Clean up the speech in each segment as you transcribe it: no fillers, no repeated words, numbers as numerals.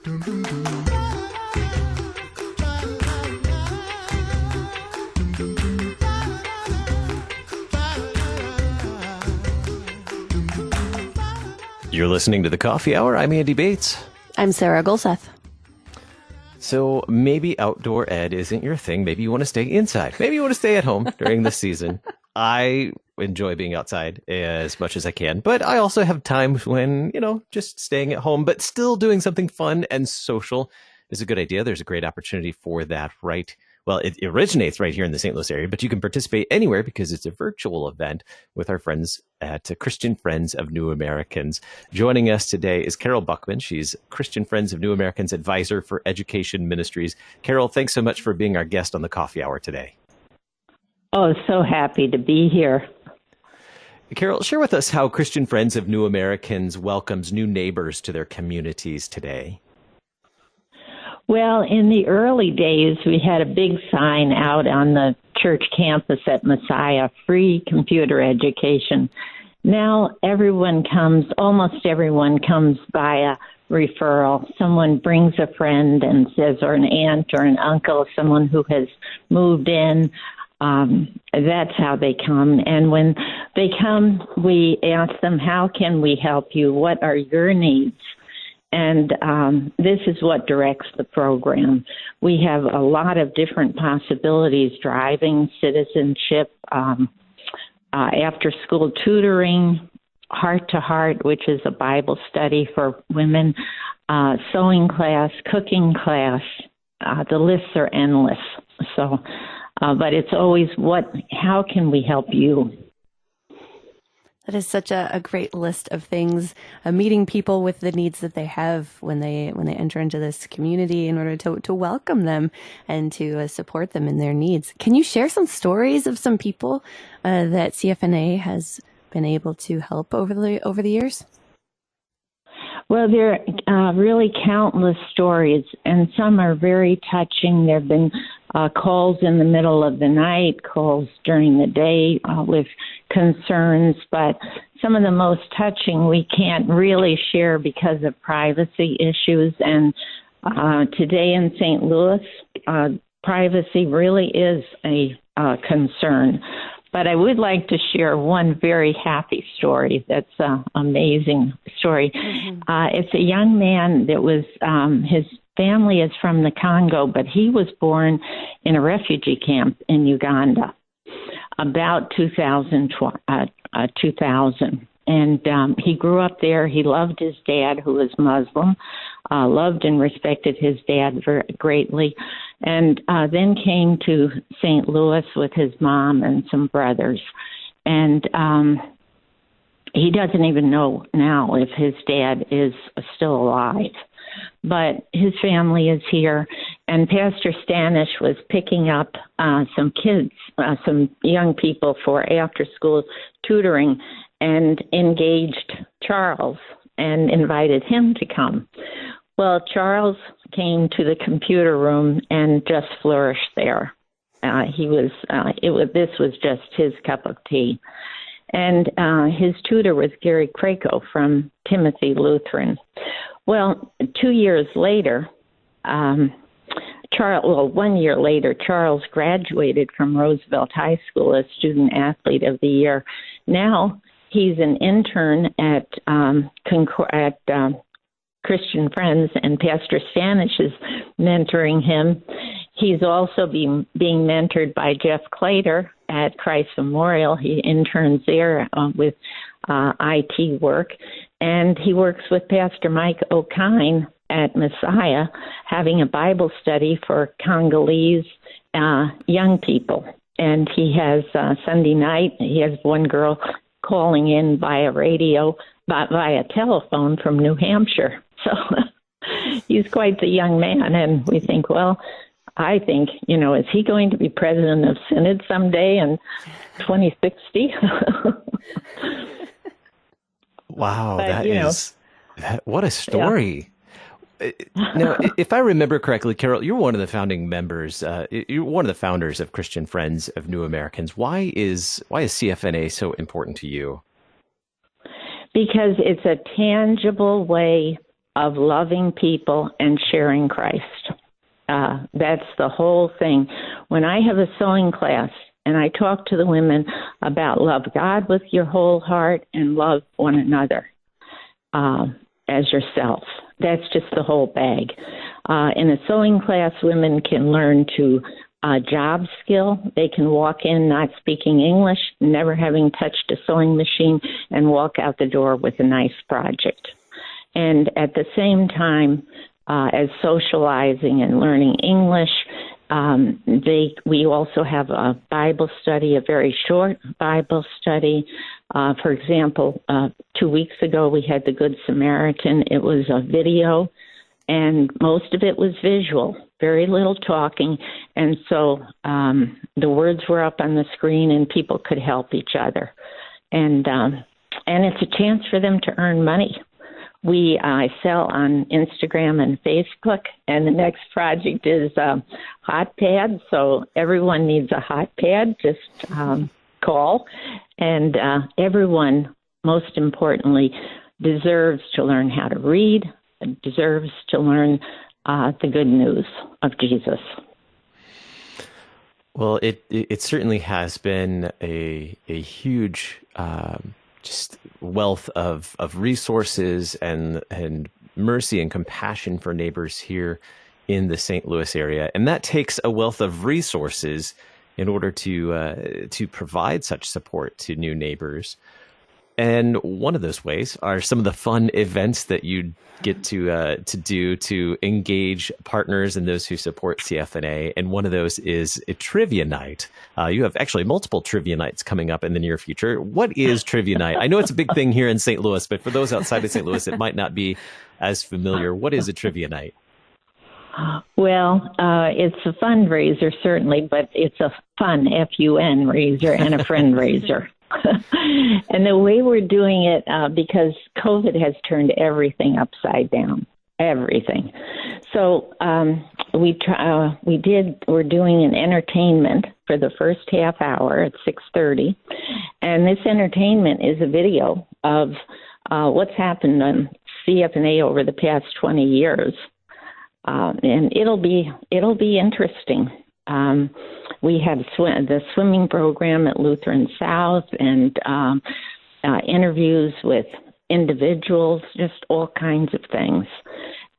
You're listening to The Coffee Hour. I'm Andy Bates. I'm Sarah Gulseth. So maybe outdoor ed isn't your thing. Maybe you want to stay inside. Maybe you want to stay at home during the season. I enjoy being outside as much as I can, but I also have times when, just staying at home, but still doing something fun and social is a good idea. There's a great opportunity for that, right? Well, it originates right here in the St. Louis area, but you can participate anywhere because it's a virtual event with our friends at Christian Friends of New Americans. Joining us today is Carol Buckman. She's Christian Friends of New Americans advisor for Education Ministries. Carol, thanks so much for being our guest on the Coffee Hour today. Oh, so happy to be here. Carol, share with us how Christian Friends of New Americans welcomes new neighbors to their communities today. Well, in the early days, we had a big sign out on the church campus at Messiah, free computer education. Now almost everyone comes by a referral. Someone brings a friend and says, or an aunt or an uncle, someone who has moved in. That's how they come. And when they come, we ask them, how can we help you? What are your needs? And this is what directs the program. We have a lot of different possibilities: driving, citizenship, after-school tutoring, Heart to Heart, which is a Bible study for women, sewing class, cooking class. The lists are endless. So, but it's always how can we help you? That is such a great list of things, meeting people with the needs that they have when they enter into this community in order to welcome them and to support them in their needs. Can you share some stories of some people that CFNA has been able to help over the years? Well, there are really countless stories, and some are very touching. There have been calls in the middle of the night, calls during the day with concerns, but some of the most touching we can't really share because of privacy issues. And today in St. Louis, privacy really is a concern. But I would like to share one very happy story. That's an amazing story. Mm-hmm. It's a young man that was, his family is from the Congo, but he was born in a refugee camp in Uganda about 2000. And he grew up there. He loved his dad, who was Muslim, loved and respected his dad very greatly, and then came to St. Louis with his mom and some brothers. And he doesn't even know now if his dad is still alive. But his family is here, and Pastor Stanish was picking up some kids, some young people for after-school tutoring, and engaged Charles and invited him to come. Well, Charles came to the computer room and just flourished there. This was just his cup of tea. And his tutor was Gary Krakow from Timothy Lutheran. Well, 2 years later, 1 year later, Charles graduated from Roosevelt High School as Student Athlete of the Year. Now he's an intern at Christian Friends, and Pastor Stanish is mentoring him. He's also being mentored by Jeff Clater at Christ Memorial. He interns there with IT work, and he works with Pastor Mike O'Kine at Messiah, having a Bible study for Congolese young people. And he has Sunday night, he has one girl calling in via telephone from New Hampshire. So he's quite the young man, and we think, I think, is he going to be president of Synod someday in 2060? Wow, what a story. Yeah. Now, if I remember correctly, Carol, you're one of the founding members. You're one of the founders of Christian Friends of New Americans. Why is CFNA so important to you? Because it's a tangible way of loving people and sharing Christ. That's the whole thing. When I have a sewing class and I talk to the women about love God with your whole heart and love one another as yourself, that's just the whole bag. In a sewing class, women can learn to job skill. They can walk in not speaking English, never having touched a sewing machine, and walk out the door with a nice project. And at the same time, as socializing and learning English, we also have a Bible study, a very short Bible study. For example, 2 weeks ago we had the Good Samaritan. It was a video, and most of it was visual, very little talking. And so the words were up on the screen, and people could help each other. And it's a chance for them to earn money. I sell on Instagram and Facebook, and the next project is hot pad. So everyone needs a hot pad. Just call. And everyone, most importantly, deserves to learn how to read, deserves to learn the good news of Jesus. Well, it certainly has been a huge just wealth of resources and mercy and compassion for neighbors here in the St. Louis area, and that takes a wealth of resources in order to provide such support to new neighbors. And one of those ways are some of the fun events that you get to do to engage partners and those who support CFNA. And one of those is a trivia night. You have actually multiple trivia nights coming up in the near future. What is trivia night? I know it's a big thing here in St. Louis, but for those outside of St. Louis, it might not be as familiar. What is a trivia night? Well, it's a fundraiser, certainly, but it's a fun, F-U-N, raiser and a friend raiser. And the way we're doing it, because COVID has turned everything upside down, everything. So we're doing an entertainment for the first half hour at 6:30, and this entertainment is a video of what's happened on CFNA over the past 20 years, and it'll be interesting. We have the swimming program at Lutheran South, and interviews with individuals, just all kinds of things.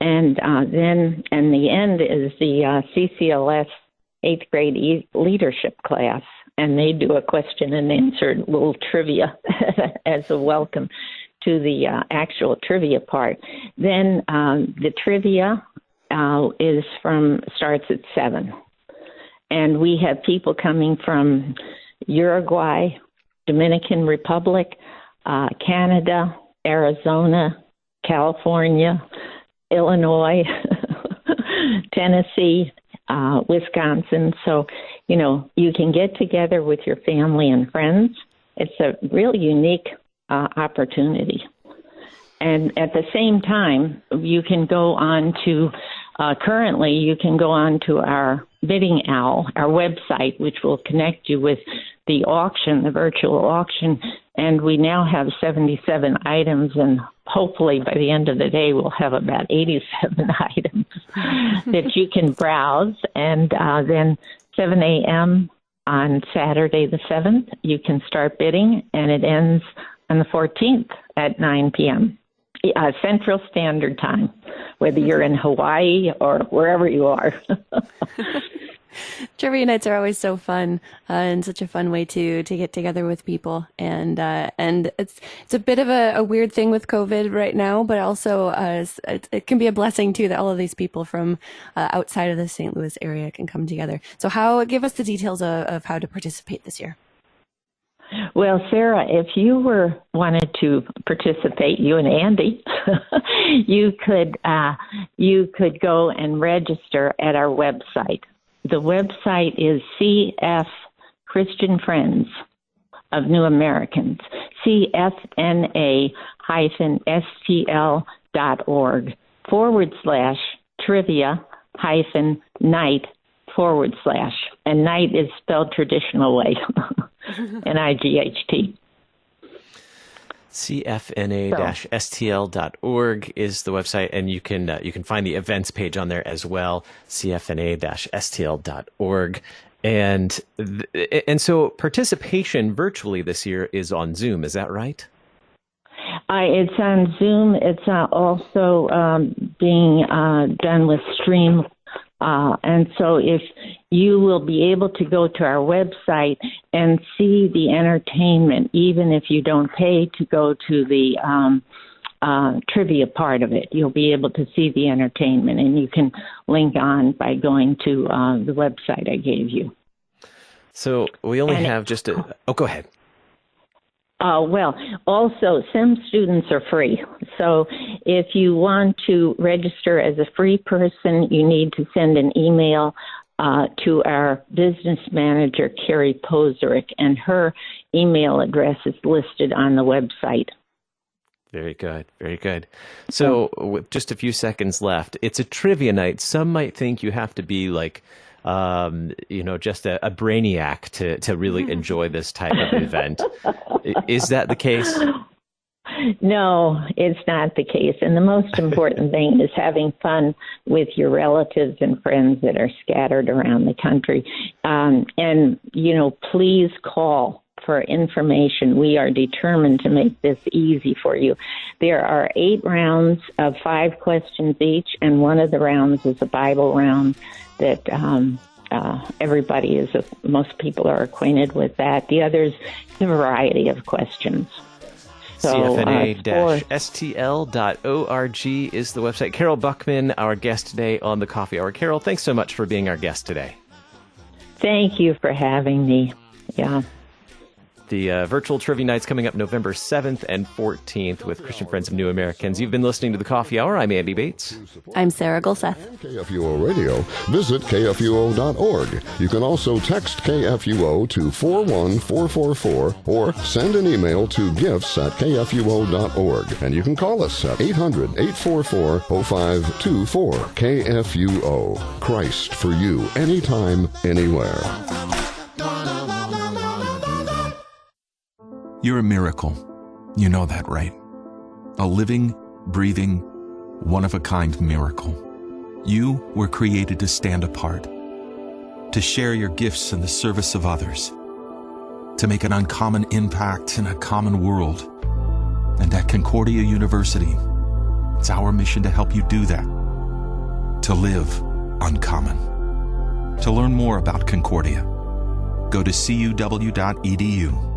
And then the end is the CCLS 8th grade leadership class, and they do a question and answer little trivia as a welcome to the actual trivia part. Then the trivia starts at 7. And we have people coming from Uruguay, Dominican Republic, Canada, Arizona, California, Illinois, Tennessee, Wisconsin. So, you can get together with your family and friends. It's a real unique opportunity. And at the same time, you can go on to, currently you can go on to our Bidding Owl, our website, which will connect you with the auction, the virtual auction. And we now have 77 items, and hopefully by the end of the day, we'll have about 87 items that you can browse. And then 7 a.m. on Saturday the 7th, you can start bidding, and it ends on the 14th at 9 p.m. Central Standard Time, whether you're in Hawaii or wherever you are. Trivia nights are always so fun, and such a fun way to get together with people. And it's a bit of a weird thing with COVID right now, but also it can be a blessing too that all of these people from outside of the St. Louis area can come together. So give us the details of how to participate this year. Well, Sarah, if you wanted to participate, you and Andy, you could go and register at our website. The website is CF Christian Friends of New Americans, CFNA-trivia-night/, and night is spelled traditional way, NIGHT. CFNA-STL.org is the website, and you can find the events page on there as well, CFNA-STL.org. And so participation virtually this year is on Zoom, is that right? It's on Zoom. It's also being done with Stream. And so if you will be able to go to our website and see the entertainment, even if you don't pay to go to the trivia part of it, you'll be able to see the entertainment, and you can link on by going to the website I gave you. So we only have just a... Oh, go ahead. Well, also, SIM students are free. So if you want to register as a free person, you need to send an email to our business manager, Carrie Poserick, and her email address is listed on the website. Very good. Very good. So with just a few seconds left, it's a trivia night. Some might think you have to be like, just a brainiac to really enjoy this type of event. Is that the case? No, it's not the case. And the most important thing is having fun with your relatives and friends that are scattered around the country. Please call for information. We are determined to make this easy for you. There are 8 rounds of 5 questions each, and one of the rounds is a Bible round that most people are acquainted with that. The others, a variety of questions. So, CFNA-STL.org is the website. Carol Buckman, our guest today on the Coffee Hour. Carol, thanks so much for being our guest today. Thank you for having me. Yeah. The virtual trivia night's coming up November 7th and 14th with Christian Friends of New Americans. You've been listening to The Coffee Hour. I'm Andy Bates. I'm Sarah Gulseth. KFUO Radio. Visit KFUO.org. You can also text KFUO to 41444 or send an email to gifts@KFUO.org. And you can call us at 800-844-0524. KFUO. Christ for you, anytime, anywhere. You're a miracle. You know that, right? A living, breathing, one-of-a-kind miracle. You were created to stand apart, to share your gifts in the service of others, to make an uncommon impact in a common world. And at Concordia University, it's our mission to help you do that, to live uncommon. To learn more about Concordia, go to cuw.edu.